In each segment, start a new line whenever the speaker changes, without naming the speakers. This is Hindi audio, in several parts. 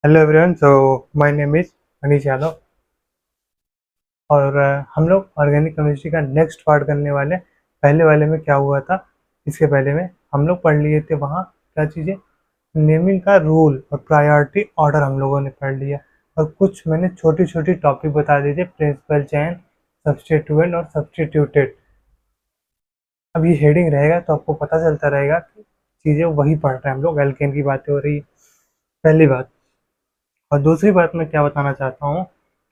Hello everyone. My name is Manish Yadav और हम लोग ऑर्गेनिक केमिस्ट्री का नेक्स्ट पार्ट करने वाले हैं। पहले वाले में क्या हुआ था, इसके पहले में हम लोग पढ़ लिए थे वहाँ क्या चीज़ें, नेमिंग का रूल और प्रायोरिटी ऑर्डर हम लोगों ने पढ़ लिया। और कुछ मैंने छोटी छोटी टॉपिक बता दिए थे, प्रिंसिपल चेन, सब्स्टिट्यूएंट और सब्स्टिट्यूटेड। अब ये हेडिंग रहेगा तो आपको पता चलता रहेगा कि चीज़ें वही पढ़ रहे हैं हम लोग, एल्केन की बातें हो रही है, पहली बात। और दूसरी बात मैं क्या बताना चाहता हूँ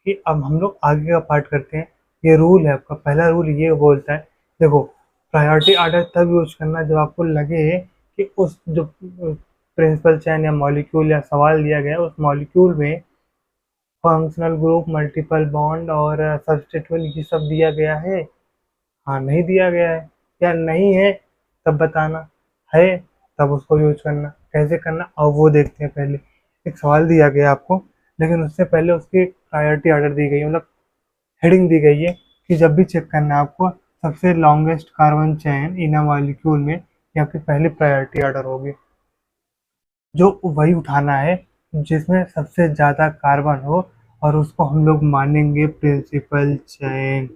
कि अब हम लोग आगे का पार्ट करते हैं। ये रूल है आपका, पहला रूल ये बोलता है, देखो, प्रायोरिटी ऑर्डर तब यूज करना जब आपको लगे कि उस जो प्रिंसिपल चेन या मॉलिक्यूल या सवाल दिया गया है उस मॉलिक्यूल में फंक्शनल ग्रुप, मल्टीपल बॉन्ड और सब्स्टिट्यूएंट ये सब दिया गया है। हाँ, नहीं दिया गया है या नहीं है तब बताना, है तब उसको यूज करना। कैसे करना अब वो देखते हैं। पहले एक सवाल दिया गया आपको, लेकिन उससे पहले उसकी प्रायोरिटी ऑर्डर दी गई है, मतलब हेडिंग दी गई है कि जब भी चेक करना है आपको सबसे longest carbon chain in a molecule में ये आपकी पहली प्रायोरिटी ऑर्डर होगी। जो वही उठाना है जिसमें सबसे ज़्यादा कार्बन हो, और उसको हम लोग मानेंगे प्रिंसिपल चेन।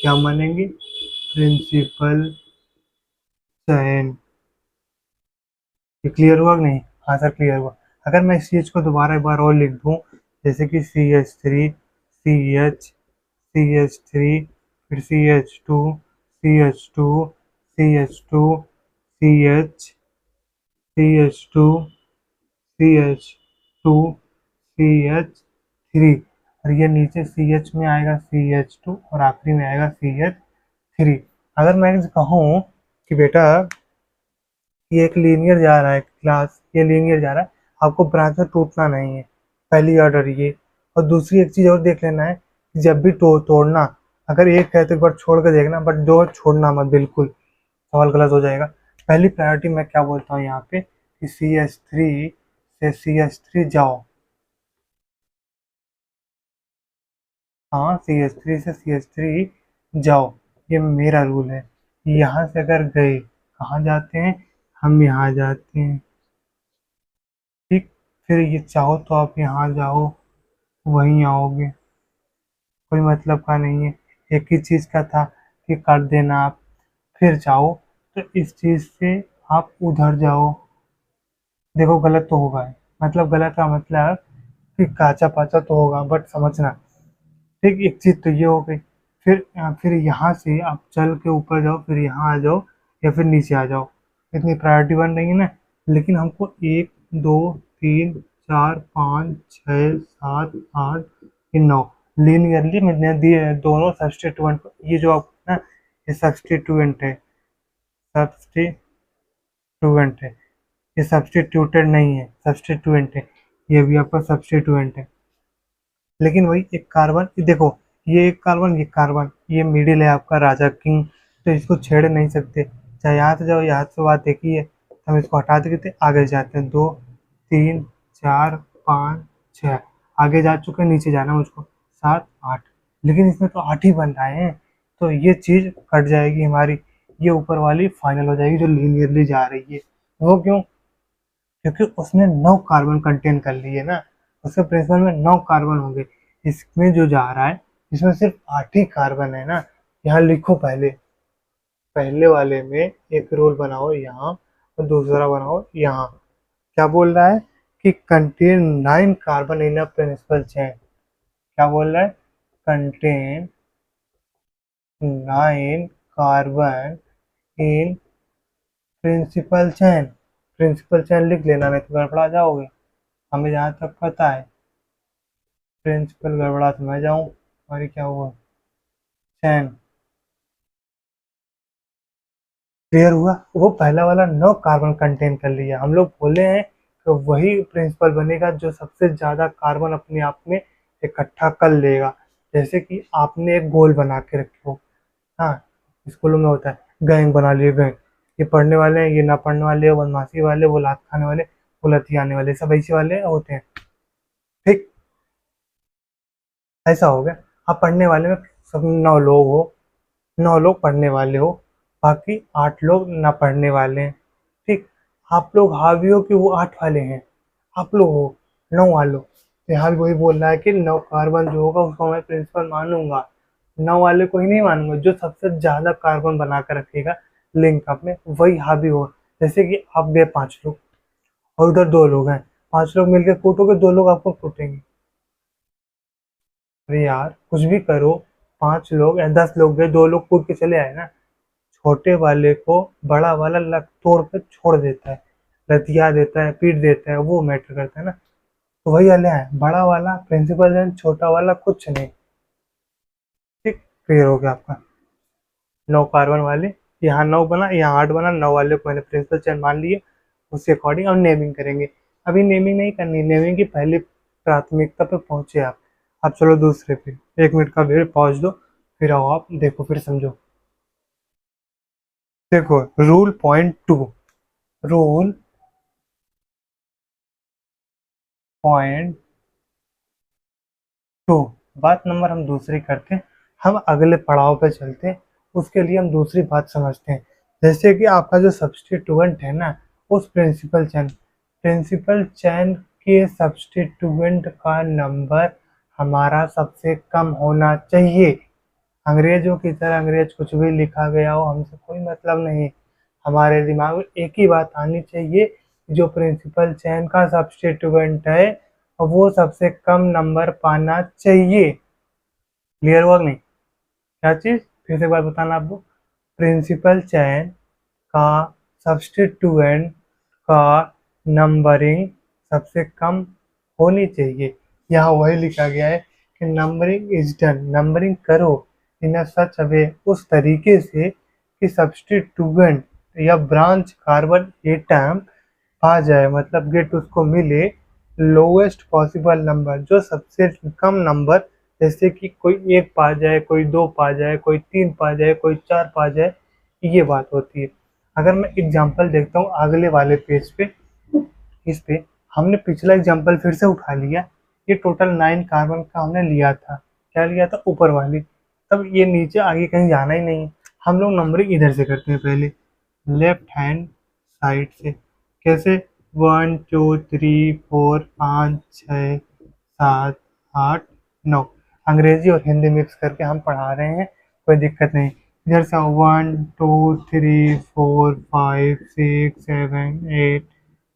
क्या मानेंगे? Principal chain. ये क्लियर हुआ कि नहीं? हाँ सर, क्लियर हुआ। अगर मैं इस चीज़ को दोबारा एक बार और लिख दूँ, जैसे कि CH3, CH, CH3, फिर CH2, CH2, CH, CH2, CH2, CH3, और ये नीचे CH में आएगा CH2 और आखिरी में आएगा CH3। अगर मैं कहूँ कि बेटा ये एक लीनियर जा रहा है क्लास, ये लीनियर जा रहा है, आपको ब्रांच में टूटना नहीं है, पहली ऑर्डर ये। और दूसरी एक चीज़ और देख लेना है कि जब भी तोड़ना, अगर एक है तो एक बार छोड़ के देखना, बट दो छोड़ना मत, बिल्कुल सवाल गलत हो जाएगा। पहली प्रायोरिटी मैं क्या बोलता हूँ यहाँ पे कि CH3 से CH3 जाओ। हाँ, CH3 से CH3 जाओ, ये मेरा रूल है। यहाँ से अगर गए, कहाँ जाते हैं? हम यहाँ जाते हैं, ठीक। फिर ये चाहो तो आप यहाँ जाओ, वहीं आओगे, कोई मतलब का नहीं है। एक ही चीज़ का था कि कर देना आप, फिर जाओ तो इस चीज़ से आप उधर जाओ। देखो गलत तो होगा है, मतलब गलत का मतलब कि काचा पाचा तो होगा, बट समझना, ठीक। एक चीज़ तो ये हो गई। फिर यहाँ से आप चल के ऊपर जाओ, फिर यहाँ आ जाओ या फिर नीचे आ जाओ। इतनी प्रायोरिटी बन रही है ना। लेकिन हमको एक, दो, तीन, चार, पाँच, छः, सात, आठ, ये नौ लीनियरली मैंने दिए दोनों सब्स्टिट्यूएंट। ये जो आप ना, ये सब्स्टिट्यूएंट है, सब्स्टिट्यूएंट है, ये सब्स्टिट्यूटेड नहीं है, सब्स्टिट्यूएंट है। ये भी आपका सब्स्टिट्यूएंट है। लेकिन वही एक कार्बन, देखो, ये एक कार्बन, ये कार्बन, ये मिडिल है आपका राजा किंग, तो इसको छेड़ नहीं सकते। चाहे यहाँ से जाओ, यहाँ से बात एक ही है, तो हम इसको हटा देते, आगे जाते हैं। दो, तीन, चार, पाँच, छः, आगे जा चुके हैं, नीचे जाना मुझको, सात, आठ। लेकिन इसमें तो आठ ही बन रहे हैं, तो ये चीज़ कट जाएगी हमारी, ये ऊपर वाली फाइनल हो जाएगी जो लीनियरली जा रही है। वो क्यों? क्योंकि उसने 9 कार्बन कंटेन कर लिए ना, उसके प्रिंसिपल में 9 कार्बन होंगे। इसमें जो जा रहा है, इसमें सिर्फ 8 ही कार्बन है ना। यहाँ लिखो, पहले पहले वाले में एक रूल बनाओ यहाँ, और दूसरा बनाओ यहाँ। क्या बोल रहा है कि contain 9 carbon in a principal chain. क्या बोल रहा है? Contain 9 carbon in principal chain. Principal chain लिख लेना, नहीं तो गड़बड़ा जाओगे। हमें जहाँ तक पता है, प्रिंसिपल गड़बड़ा तो मैं जाऊँ, और ये क्या हुआ? चैन। क्लियर हुआ? वो पहला वाला 9 कार्बन कंटेन कर लिया। हम लोग बोले हैं कि वही प्रिंसिपल बनेगा जो सबसे ज़्यादा कार्बन अपने आप में इकट्ठा कर लेगा। जैसे कि आपने एक गोल बना के रखे हो, हाँ, स्कूलों में होता है, गैंग बना लिए, गैंग, ये पढ़ने वाले हैं, ये ना पढ़ने वाले, वो बदमाशी वाले, वो लात खाने वाले, वो लतियाने वाले, सब ऐसे वाले होते हैं, ठीक। ऐसा हो गया। आप पढ़ने वाले में सब 9 लोग हो, 9 लोग पढ़ने वाले हो, बाकी 8 लोग ना पढ़ने वाले हैं, ठीक। आप लोग हावी हो कि वो 8 वाले हैं, आप लोग हो। 9 वालों, तो यहाँ भी वही बोल रहा है कि 9 कार्बन जो होगा उसको मैं प्रिंसिपल मानूंगा, 9 वाले को ही नहीं मानूंगा, जो सबसे ज्यादा कार्बन बना कर रखेगा लिंक अप में वही हावी हो। जैसे कि आप गए 5 लोग और उधर 2 लोग हैं, 5 लोग मिलकर कूटोगे, 2 लोग आपको कूटेंगे। अरे यार कुछ भी करो, 5 लोग या 10 लोग गए, 2 लोग कूद के चले आए ना, छोटे वाले को बड़ा वाला लग तोड़ के छोड़ देता है, लतिया देता है, पीट देता है, वो मैटर करता है ना। तो वही वाले है, बड़ा वाला प्रिंसिपल है, छोटा वाला कुछ नहीं। ठीक, क्लियर हो गया आपका। 9 कार्बन वाले, यहाँ 9 बना, यहाँ 8 बना, 9 वाले को मैंने प्रिंसिपल चेन मान लिए, उसके अकॉर्डिंग हम नेमिंग करेंगे। अभी नेमिंग नहीं करनी, नेमिंग की पहली प्राथमिकता पे पहुंचे आप। अब चलो दूसरे पे, 1 मिनट का वेट पहुंच दो, फिर आओ आप देखो, फिर समझो। देखो रूल.2, रूल.2, बात नंबर हम दूसरी करते हैं, हम अगले पड़ाव पे चलते हैं। उसके लिए हम दूसरी बात समझते हैं। जैसे कि आपका जो सब्स्टिट्यूएंट है ना, उस प्रिंसिपल चैन के सब्स्टिट्यूएंट का नंबर हमारा सबसे कम होना चाहिए। अंग्रेजों की तरह अंग्रेज कुछ भी लिखा गया हो, हमसे कोई मतलब नहीं। हमारे दिमाग में एक ही बात आनी चाहिए, जो प्रिंसिपल चैन का सब्स्टिट्यूएंट है वो सबसे कम नंबर पाना चाहिए। क्लियर हुआ कि नहीं? क्या चीज़, फिर से एक बार बताना आपको। प्रिंसिपल चैन का सब्स्टिट्यूएंट का नंबरिंग सबसे कम होनी चाहिए। यहाँ वही लिखा गया है कि नंबरिंग इज डन, नंबरिंग करो इन अ सच वे, उस तरीके से कि सब्स्टिट्यूएंट या ब्रांच कार्बन एटम आ जाए, मतलब गेट उसको मिले लोएस्ट पॉसिबल नंबर, जो सबसे कम नंबर, जैसे कि कोई 1 पा जाए, कोई 2 पा जाए, कोई 3 पा जाए, कोई 4 पा जाए, ये बात होती है। अगर मैं एग्जांपल देखता हूँ अगले वाले पेज पे, इस पे हमने पिछला एग्जांपल फिर से उठा लिया। ये टोटल 9 कार्बन का हमने लिया था, क्या लिया था, ऊपर वाली। तब ये नीचे आगे कहीं जाना ही नहीं है, हम लोग नंबरिंग इधर से करते हैं पहले, लेफ्ट हैंड साइड से। कैसे, 1 2 3 4 5 6 7 8 9, अंग्रेजी और हिंदी मिक्स करके हम पढ़ा रहे हैं, कोई दिक्कत नहीं। इधर से 1 2 3 4 5 6 7 8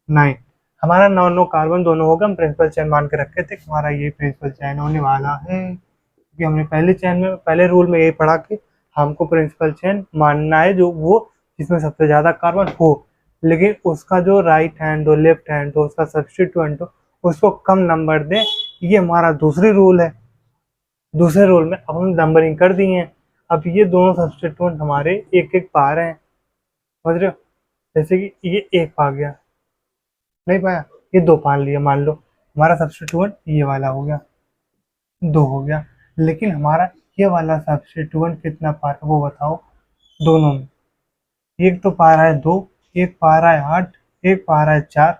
9, हमारा 9 कार्बन दोनों होगा, हम प्रिंसिपल चैन मान के रखे थे कि हमारा ये प्रिंसिपल चैन होने वाला है, क्योंकि हमने पहले चैन में, पहले रूल में ये पढ़ा कि हमको प्रिंसिपल चैन मानना है जो वो जिसमें सबसे ज़्यादा कार्बन हो, लेकिन उसका जो राइट हैंड हो, लेफ्ट हैंड हो, उसका सब्स्टिट्यूएंट हो, उसको कम नंबर दें। ये हमारा दूसरी रूल है। दूसरे रूल में अब हम नंबरिंग कर दिए हैं। अब ये दोनों सब्स्टिट्यूएंट हमारे एक एक पा रहे हैं, समझ रहे हो? जैसे कि ये 1 पा गया, नहीं पाया, ये 2 पा लिया, मान लो हमारा सब्स्टिट्यूएंट ये वाला हो गया, 2 हो गया। लेकिन हमारा ये वाला सब्स्टिट्यूएंट कितना पा रहा है वो बताओ, दोनों में। एक तो पा रहा है 2, एक पा रहा है 8, एक पा रहा है 4।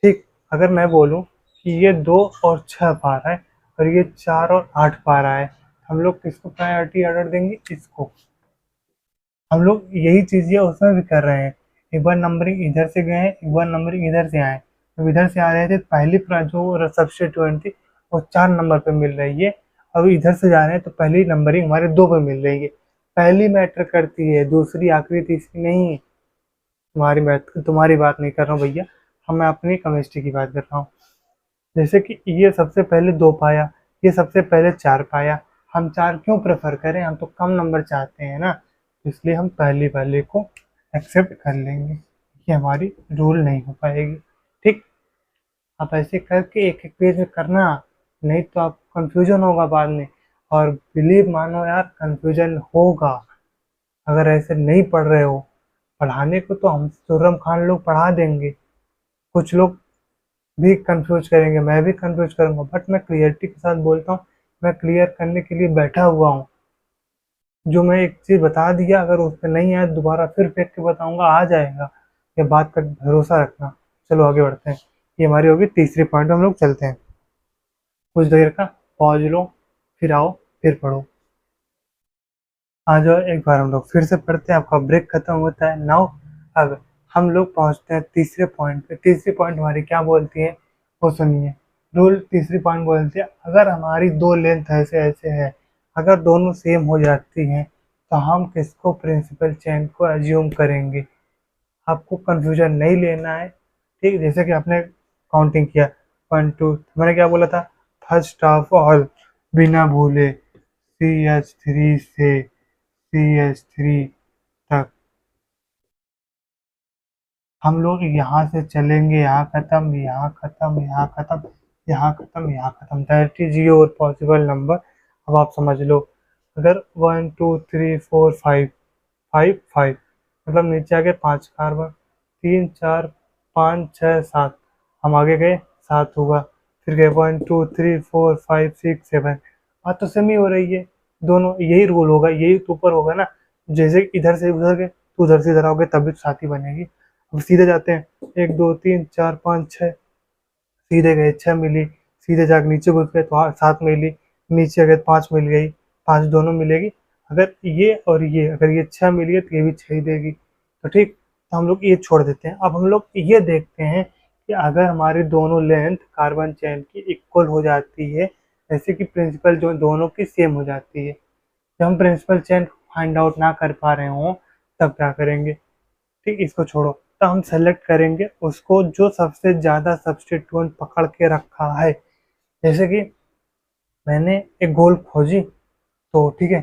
ठीक, अगर मैं बोलूं कि ये 2 और 6 पा रहा है और ये 4 और 8 पा रहा है, हम लोग किसको प्रायोरिटी ऑर्डर देंगे? इसको। हम लोग यही चीज़ें उसमें भी कर रहे हैं। एक बार नंबरिंग इधर से गए हैं, एक बार नंबरिंग इधर से आए। जब इधर से आ रहे थे पहली जो सब्स्टिट्यूएंट थी वो 4 नंबर पे मिल रही है, और इधर से जा रहे हैं तो पहली नंबरिंग हमारे 2 पे मिल रही है। पहली मैटर करती है, दूसरी आखिरी तीसरी नहीं। तुम्हारी बात नहीं कर रहा हूँ भैया, मैं अपनी केमिस्ट्री की बात कर रहा हूँ। जैसे कि ये सबसे पहले 2 पाया, ये सबसे पहले 4 पाया, हम 4 क्यों प्रेफर करें? हम तो कम नंबर चाहते हैं ना, इसलिए हम पहले वाले को एक्सेप्ट कर लेंगे। ये हमारी रूल नहीं हो पाएगी। ठीक, आप ऐसे करके एक एक पेज में करना, नहीं तो आप कंफ्यूजन होगा बाद में। और बिलीव मानो यार, कंफ्यूजन होगा अगर ऐसे नहीं पढ़ रहे हो। पढ़ाने को तो हम खुर्रम खान लोग पढ़ा देंगे, कुछ लोग भी कंफ्यूज करेंगे, मैं भी कंफ्यूज करूंगा, बट मैं क्लियरिटी के साथ बोलता हूँ, मैं क्लियर करने के लिए बैठा हुआ हूँ। जो मैं एक चीज़ बता दिया, अगर उस पर नहीं आया दोबारा फिर फेंक के बताऊंगा, आ जाएगा। ये बात का भरोसा रखना। चलो आगे बढ़ते हैं, ये हमारी होगी तीसरी पॉइंट, हम लोग चलते हैं। कुछ देर का पॉज लो, फिर आओ, फिर पढ़ो। आ जाओ, एक बार हम लोग फिर से पढ़ते हैं, आपका ब्रेक खत्म होता है नाउ। अब हम लोग पहुंचते हैं तीसरे पॉइंट पे। तीसरी पॉइंट हमारी क्या बोलती है? वो सुनिए। रूल तीसरी पॉइंट बोलते हैं, अगर हमारी दो लेंथ ऐसे ऐसे है, अगर दोनों सेम हो जाती हैं तो हम किसको प्रिंसिपल चेन को एज्यूम करेंगे। आपको कंफ्यूजन नहीं लेना है। ठीक, जैसे कि आपने काउंटिंग किया 1 2, मैंने क्या बोला था, फर्स्ट ऑफ ऑल बिना भूले CH3 से CH3 तक हम लोग यहाँ से चलेंगे, यहाँ खत्म, यहाँ खत्म, यहाँ खत्म, यहाँ खत्म, यहाँ खत्म, that is your possible number. अब आप समझ लो, अगर 1 2 3 4 5, 5 5 मतलब नीचे आ गए 5 कार्बन, 3 4 5 6 7, हम आगे गए 7 हुआ, फिर गए 1 2 3 4 5 6 7। बात तो सेम ही हो रही है, दोनों यही रूल होगा, यही तो ऊपर होगा ना। जैसे इधर से उधर गए तो उधर से इधर आओगे तब भी तो साथ ही बनेगी। अब सीधे जाते हैं, 1 2 3 4 5 6, सीधे गए 6 मिली, सीधे जाकर नीचे घुस गए तो 7 मिली, नीचे गए 5 मिल गई, 5 दोनों मिलेगी। अगर ये और ये, अगर ये 6 मिल गई तो ये भी 6 ही देगी। तो ठीक, तो हम लोग ये छोड़ देते हैं। अब हम लोग ये देखते हैं कि अगर हमारी दोनों लेंथ कार्बन चेन की इक्वल हो जाती है, जैसे कि प्रिंसिपल जो दोनों की सेम हो जाती है, जब हम प्रिंसिपल चेन फाइंड आउट ना कर पा रहे हों तब क्या करेंगे। ठीक, इसको छोड़ो, तो हम सेलेक्ट करेंगे उसको जो सबसे ज़्यादा सब्स्टिट्यूएंट पकड़ के रखा है। जैसे कि मैंने एक गोल खोजी, तो ठीक है,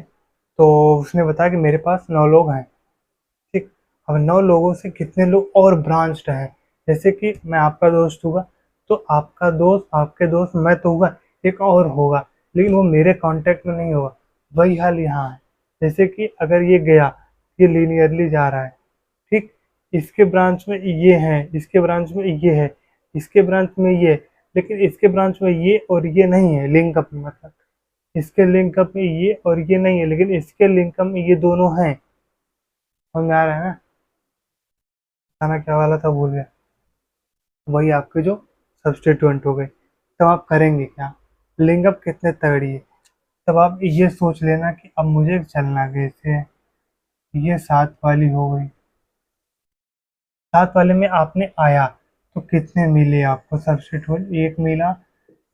तो उसने बताया कि मेरे पास 9 लोग हैं। ठीक, अब 9 लोगों से कितने लोग और ब्रांच्ड हैं। जैसे कि मैं आपका दोस्त हुआ, तो आपका दोस्त, आपके दोस्त, मैं तो हुआ, एक और होगा, लेकिन वो मेरे कांटेक्ट में नहीं होगा। वही हाल यहाँ है। जैसे कि अगर ये गया, ये लीनियरली जा रहा है, ठीक, इसके ब्रांच में ये है, इसके ब्रांच में ये है, इसके ब्रांच में ये, लेकिन इसके ब्रांच में ये और ये नहीं है लिंक अप में, मतलब इसके लिंक अप में ये और ये नहीं है, लेकिन इसके लिंक अप में ये दोनों हैं। समझ में आ रहा है ना। खाना क्या वाला था भूल गया। वही आपके जो सब्स्टिट्यूएंट हो गए। तब आप करेंगे क्या, लिंक अप कितने तगड़ी है। तब आप ये सोच लेना कि अब मुझे चलना कैसे है। ये 7 वाली हो गई, 7 वाले में आपने आया तो कितने मिले आपको सब्स्टिट्यूएंट, 1 मिला,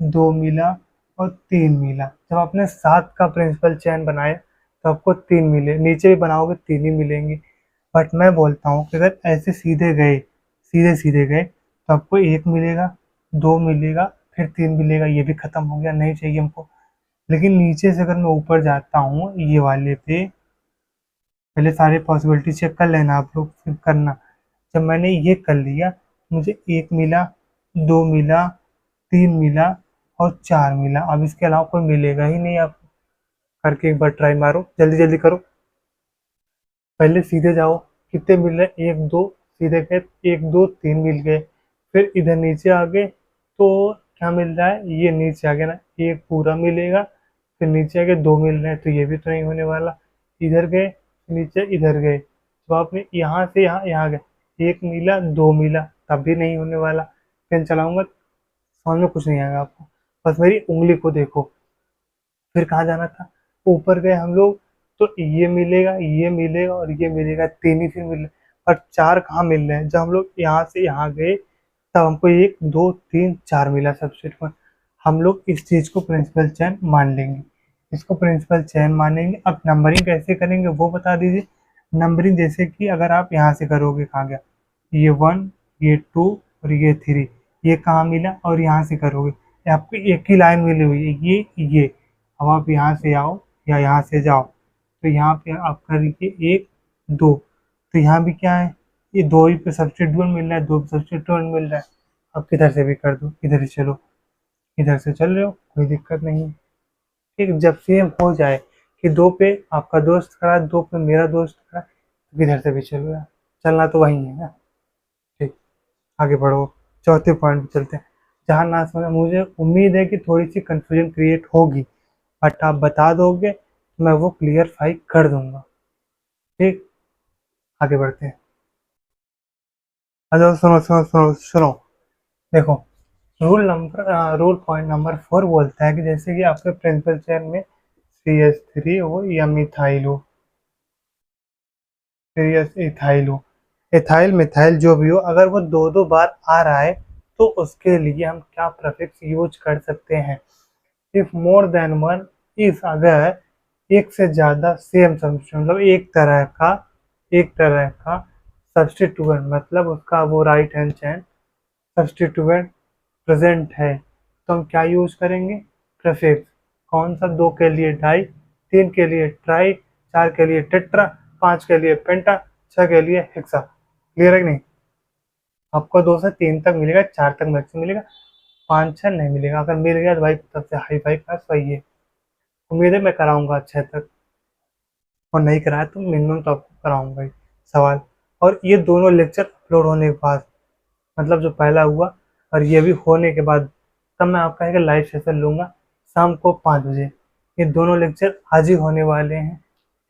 2 मिला और 3 मिला। जब आपने 7 का प्रिंसिपल चेन बनाया तो आपको 3 मिले, नीचे भी बनाओगे 3 ही मिलेंगे। बट मैं बोलता हूँ कि अगर ऐसे सीधे गए, सीधे सीधे गए तो आपको 1 मिलेगा, 2 मिलेगा, फिर 3 मिलेगा, ये भी खत्म हो गया, नहीं चाहिए हमको। लेकिन नीचे से अगर मैं ऊपर जाता हूँ ये वाले पे, पहले सारे पॉसिबिलिटी चेक कर लेना आप लोग, फिर करना। जब मैंने ये कर लिया, मुझे 1 मिला, 2 मिला, 3 मिला और 4 मिला। अब इसके अलावा कोई मिलेगा ही नहीं। आप करके एक बार ट्राई मारो, जल्दी जल्दी करो। पहले सीधे जाओ, कितने मिल रहे, 1 2, सीधे गए 1 2 3 मिल गए। फिर इधर नीचे आ गए तो क्या मिल रहा है, ये नीचे आ गया ना, एक पूरा मिलेगा। फिर नीचे आ गए 2 मिल रहे हैं, तो ये भी तो नहीं होने वाला। इधर गए, नीचे इधर गए, तो आपने यहाँ से यहाँ यहाँ गए, 1 मिला, 2 मिला, तब भी नहीं होने वाला। पेन चलाऊंगा, समझ में कुछ नहीं आएगा आपको। बस मेरी उंगली को देखो। फिर कहाँ जाना था, ऊपर गए हम लोग, तो ये मिलेगा, ये मिलेगा और ये मिलेगा, 3 ही फिर मिल रहे। पर 4 कहाँ मिल रहे हैं, जब हम लोग यहाँ से यहाँ गए तब हमको 1 2 3 4 मिला सब्स्टिट्यूट। हम लोग इस चीज़ को प्रिंसिपल चेन मान लेंगे, इसको प्रिंसिपल चेन मानेंगे। अब नंबरिंग कैसे करेंगे वो बता दीजिए। नंबरिंग जैसे कि अगर आप यहाँ से करोगे, कहाँ गया, ये 1, ये 2 और ये 3, ये कहाँ मिला, और यहाँ से करोगे, ये आपको एक ही लाइन मिली हुई है, ये। अब आप यहाँ से आओ या यहाँ से जाओ, तो यहाँ पे आप करिए 1 2, तो यहाँ भी क्या है, ये 2 ही पे सब्स्टिट्यूएंट मिल रहा है, 2 पे सब्स्टिट्यूएंट मिल रहा है। अब किधर से भी कर दो, इधर ही चलो, इधर से चल रहे हो, कोई दिक्कत नहीं है। ठीक, जब सेम हो जाए कि 2 पे आपका दोस्त खड़ा है, 2 पे मेरा दोस्त खड़ा है, तो किधर से भी चलो यार, चलना तो वही है ना। ठीक, आगे बढ़ो, चौथे पॉइंट पे चलते हैं। जहाँ ना समझ, मुझे उम्मीद है कि थोड़ी सी कंफ्यूजन क्रिएट होगी, बट आप बता दोगे तो मैं वो क्लियरफाई कर दूंगा। ठीक, आगे बढ़ते हैं। अच्छा, सुनो सुनो सुनो सुनो, देखो, रूल पॉइंट नंबर 4 बोलता है कि जैसे कि आपके प्रिंसिपल चेन में CH3 हो या मिथाइल हो, फिर या इथाइल हो, इथाइल मिथाइल जो भी हो, अगर वो 2 2 बार आ रहा है तो उसके लिए हम क्या प्रीफिक्स यूज कर सकते हैं। If more than one, if अगर एक से ज़्यादा सेम सब्स्टिट्यूएंट मतलब एक तरह का सब्स्टिट्यूएंट मतलब उसका वो right hand chain substituent present है तो हम क्या यूज करेंगे, प्रीफिक्स। कौन सा, 2 के लिए डाई, 3 के लिए ट्राई, 4 के लिए टेट्रा, 5 के लिए पेंटा, 6 के लिए हेक्सा। क्लियर है कि नहीं। आपको 2 से 3 तक मिलेगा, 4 तक मैक्सिमम मिलेगा, 5 6 नहीं मिलेगा। अगर मिल गया तो भाई सबसे हाई फाई क्लास सही है। उम्मीद है मैं कराऊंगा 6 तक, और नहीं कराया तो मिनिमम तो आपको कराऊंगा ही सवाल। और ये दोनों लेक्चर अपलोड होने के बाद, मतलब जो पहला हुआ और ये भी होने के बाद, तब मैं आपका एक लाइव सेशन लूँगा शाम को 5 बजे। ये दोनों लेक्चर आज ही होने वाले हैं।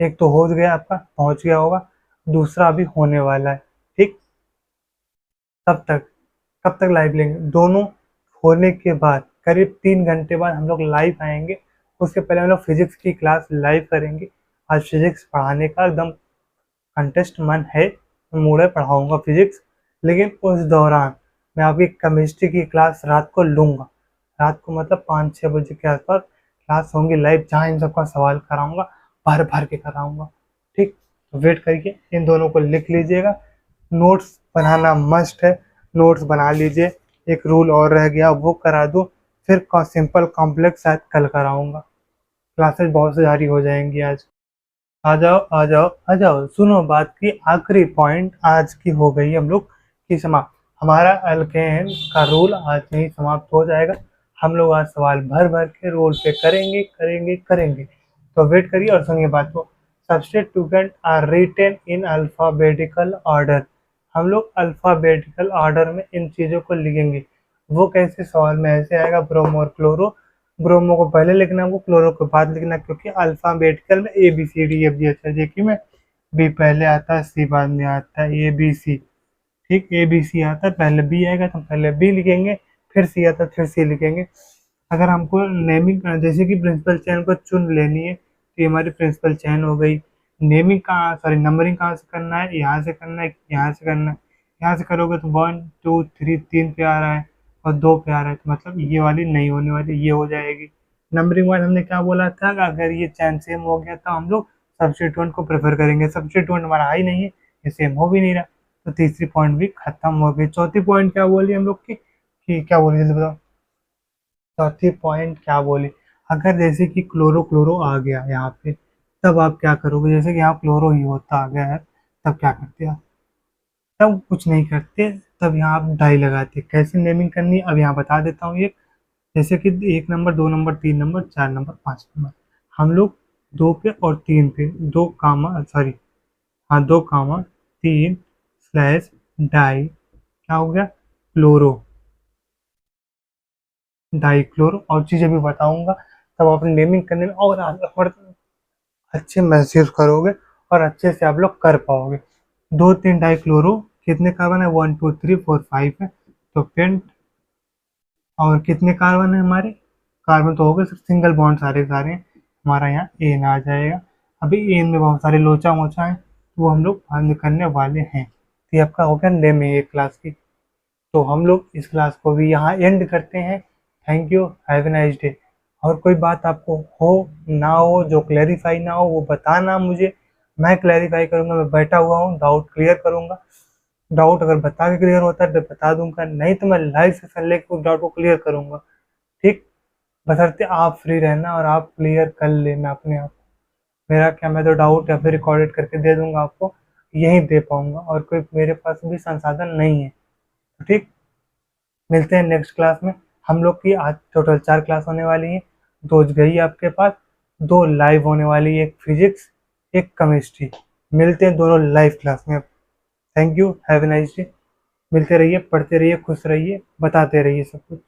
एक तो हो गया आपका, पहुंच गया होगा, दूसरा अभी होने वाला है। ठीक, तब तक कब तक लाइव लेंगे, दोनों होने के बाद करीब 3 घंटे बाद हम लोग लाइव आएंगे। उसके पहले हम लोग फिजिक्स की क्लास लाइव करेंगे। आज फिजिक्स पढ़ाने का एकदम कंटेस्ट मन है, मूड है, पढ़ाऊंगा फिजिक्स। लेकिन उस दौरान मैं आपकी केमिस्ट्री की क्लास रात को लूँगा। रात को मतलब 5 6 बजे के आसपास क्लास होंगी लाइव, जहाँ इन सबका सवाल कराऊंगा, भर भर के कराऊंगा। ठीक, तो वेट करके इन दोनों को लिख लीजिएगा। नोट्स बनाना मस्ट है, नोट्स बना लीजिए। एक रूल और रह गया, वो करा दूँ, फिर सिंपल कॉम्प्लेक्स शायद कल कराऊंगा। क्लासेस बहुत से जारी हो जाएंगी आज। आ जाओ आ जाओ आ जाओ, सुनो बात की आखिरी पॉइंट आज की हो गई हम लोग की समाप्त। हमारा अल्केन का रूल आज नहीं समाप्त हो जाएगा। हम लोग आज सवाल भर भर के रोल पे करेंगे करेंगे करेंगे। तो वेट करिए और सुनिए बात को। Substituent are written in alphabetical order. हम लोग अल्फाबेटिकल ऑर्डर में इन चीज़ों को लिखेंगे। वो कैसे, सवाल में ऐसे आएगा, ब्रोमो और क्लोरो। ब्रोमो को पहले लिखना है, वो क्लोरो को बाद लिखना है, क्योंकि अल्फाबेटिकल में A B C D F G H I J K में बी पहले आता है, सी बाद में आता है, ए बी सी। ठीक, ए बी सी आता है, पहले बी आएगा तो पहले बी लिखेंगे, फिर सी आता है फिर सी लिखेंगे। अगर हमको नेमिंग जैसे कि प्रिंसिपल चैन को चुन लेनी है तो ये हमारी प्रिंसिपल चैन हो गई। नेमिंग कहाँ, सॉरी नंबरिंग कहाँ से करना है, यहाँ से करना है, यहाँ से करना है। यहाँ से करोगे तो 1 2 3 3 पे आ रहा है और 2 पे आ रहा है, तो मतलब ये वाली नहीं होने वाली, ये हो जाएगी। नंबरिंग वाइज हमने क्या बोला था कि अगर ये चैन सेम हो गया तो हम लोग सब्स्टिट्यूएंट को प्रेफर करेंगे। सब्स्टिट्यूएंट हमारा ही नहीं है, ये सेम हो भी नहीं रहा, तो तीसरी पॉइंट भी खत्म हो गई। चौथी पॉइंट क्या बोली हम लोग की, कि क्या बोली जल्दी बताओ। चौथी पॉइंट क्या बोली, अगर जैसे कि क्लोरो क्लोरो आ गया यहाँ पे, तब आप क्या करोगे। जैसे कि यहाँ क्लोरो ही होता आ गया है, तब क्या करते आप, तब कुछ नहीं करते, तब यहाँ आप डाई लगाते। कैसे नेमिंग करनी है अब यहाँ बता देता हूँ। एक जैसे कि 1 number 2 number 3 number 4 number 5 number, हम लोग 2 पे और 3 पे 2 कामा सॉरी, हाँ 2 कामा 3 स्लैश डाई, क्या हो गया, क्लोरो, डाई क्लोरो, और चीज़ें भी बताऊंगा। तब अपने नेमिंग करने में और अच्छे महसूस करोगे और अच्छे से आप लोग कर पाओगे। 2 3 डाई क्लोरो, कितने कार्बन है, 1 2 3 4 5 है, तो पेंट। और कितने कार्बन है हमारे, कार्बन तो हो गए, सिर्फ सिंगल बॉन्ड सारे सारे हैं। हमारा यहाँ एन आ जाएगा। अभी एन में बहुत सारे लोचा मोचा हैं, तो वो हम लोग बंद करने वाले हैं। तो ये आपका हो गया नेम है एक क्लास की। तो हम लोग इस क्लास को भी यहाँ एंड करते हैं। Thank you, have a nice day. और कोई बात आपको हो ना हो, जो क्लैरिफाई ना हो, वो बताना मुझे, मैं क्लैरिफाई करूँगा। मैं बैठा हुआ हूँ, डाउट क्लियर करूँगा। डाउट अगर बता के क्लियर होता है तो बता दूंगा, नहीं तो मैं लाइव सेशन लेकर उस डाउट को क्लियर करूँगा। ठीक, बशर्ते आप फ्री रहना और आप क्लियर कर लेना अपने आप। मेरा क्या, मैं तो डाउट या फिर रिकॉर्डेड करके दे दूंगा आपको, यहीं दे पाऊंगा, और कोई मेरे पास भी संसाधन नहीं है। तो ठीक, मिलते हैं नेक्स्ट क्लास में। हम लोग की आज टोटल 4 क्लास होने वाली हैं, 2 गई आपके पास, 2 लाइव होने वाली है, एक फिजिक्स एक केमिस्ट्री। मिलते हैं दोनों लाइव क्लास में। Thank you, have a nice day. मिलते रहिए, पढ़ते रहिए, खुश रहिए, बताते रहिए सब कुछ।